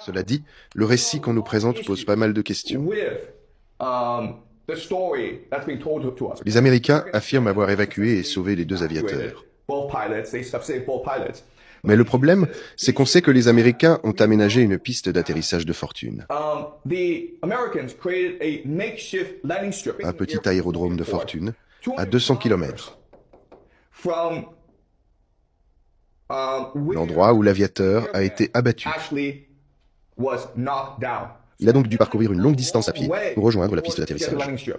Cela dit, le récit qu'on nous présente pose pas mal de questions. Les Américains affirment avoir évacué et sauvé les deux aviateurs. Mais le problème, c'est qu'on sait que les Américains ont aménagé une piste d'atterrissage de fortune. Un petit aérodrome de fortune, à 200 km. L'endroit où l'aviateur a été abattu. Il a donc dû parcourir une longue distance à pied pour rejoindre la piste d'atterrissage.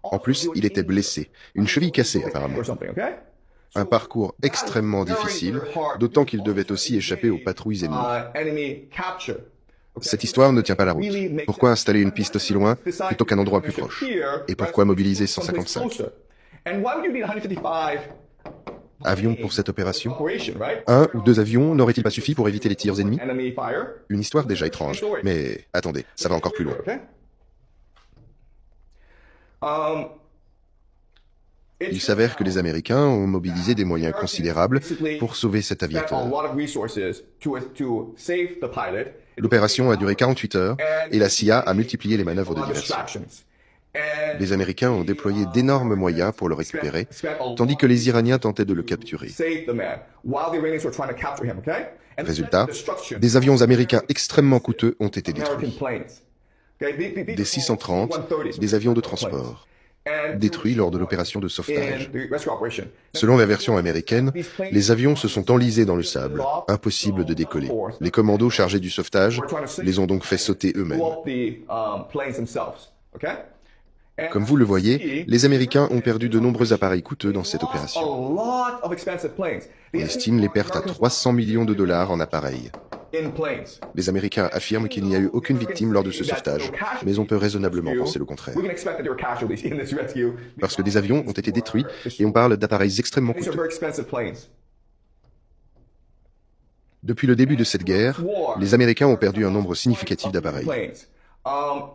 En plus, il était blessé, une cheville cassée apparemment. Un parcours extrêmement difficile, d'autant qu'il devait aussi échapper aux patrouilles ennemies. Cette histoire ne tient pas la route. Pourquoi installer une piste aussi loin plutôt qu'un endroit plus proche? Et pourquoi mobiliser 155 avions pour cette opération? Un ou deux avions n'auraient-ils pas suffi pour éviter les tirs ennemis? Une histoire déjà étrange. Mais attendez, ça va encore plus loin. Il s'avère que les Américains ont mobilisé des moyens considérables pour sauver cet aviateur. L'opération a duré 48 heures et la CIA a multiplié les manœuvres de diversion. Les Américains ont déployé d'énormes moyens pour le récupérer, tandis que les Iraniens tentaient de le capturer. Résultat, des avions américains extrêmement coûteux ont été détruits. Des 630, des avions de transport, détruits lors de l'opération de sauvetage. Selon la version américaine, les avions se sont enlisés dans le sable, impossible de décoller. Les commandos chargés du sauvetage les ont donc fait sauter eux-mêmes. Comme vous le voyez, les Américains ont perdu de nombreux appareils coûteux dans cette opération. On estime les pertes à 300 millions de dollars en appareils. Les Américains affirment qu'il n'y a eu aucune victime lors de ce sauvetage, mais on peut raisonnablement penser le contraire. Parce que des avions ont été détruits et on parle d'appareils extrêmement coûteux. Depuis le début de cette guerre, les Américains ont perdu un nombre significatif d'appareils.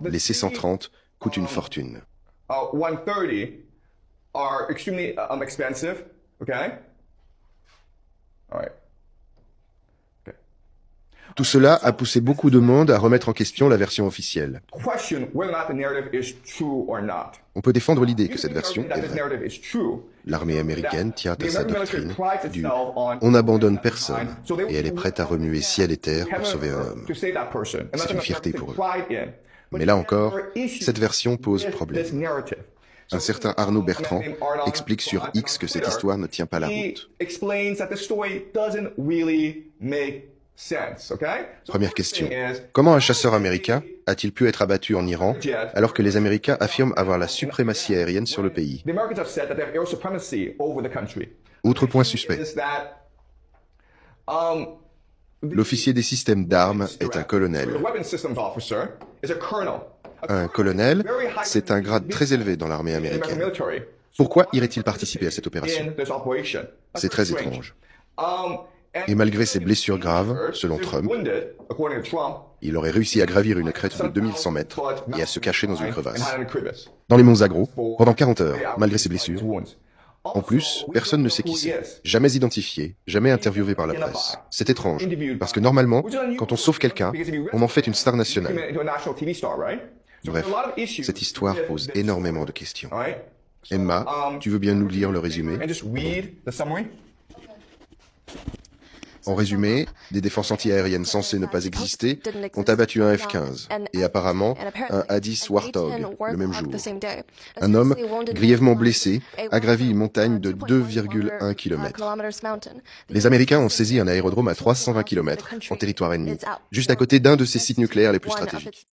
Les C-130 coûtent une fortune. Tout cela a poussé beaucoup de monde à remettre en question la version officielle. On peut défendre l'idée que cette version est vraie. L'armée américaine tient à sa doctrine du « on n'abandonne personne » et elle est prête à remuer ciel et terre pour sauver un homme. C'est une fierté pour eux. Mais là encore, cette version pose problème. Un certain Arnaud Bertrand explique sur X que cette histoire ne tient pas la route. Première question. Comment un chasseur américain a-t-il pu être abattu en Iran alors que les Américains affirment avoir la suprématie aérienne sur le pays? Autre point suspect. L'officier des systèmes d'armes est un colonel. Un colonel, c'est un grade très élevé dans l'armée américaine. Pourquoi irait-il participer à cette opération? C'est très étrange. Et malgré ses blessures graves, selon Trump, il aurait réussi à gravir une crête de 2100 mètres et à se cacher dans une crevasse. Dans les monts Zagros, pendant 40 heures, malgré ses blessures. En plus, personne ne sait qui c'est. Jamais identifié, jamais interviewé par la presse. C'est étrange, parce que normalement, quand on sauve quelqu'un, on en fait une star nationale. Bref, cette histoire pose énormément de questions. Emma, tu veux bien nous lire le résumé? En résumé, des défenses anti-aériennes censées ne pas exister ont abattu un F-15 et apparemment un A-10 Warthog le même jour. Un homme, grièvement blessé, a gravi une montagne de 2,1 km. Les Américains ont saisi un aérodrome à 320 km en territoire ennemi, juste à côté d'un de ces sites nucléaires les plus stratégiques.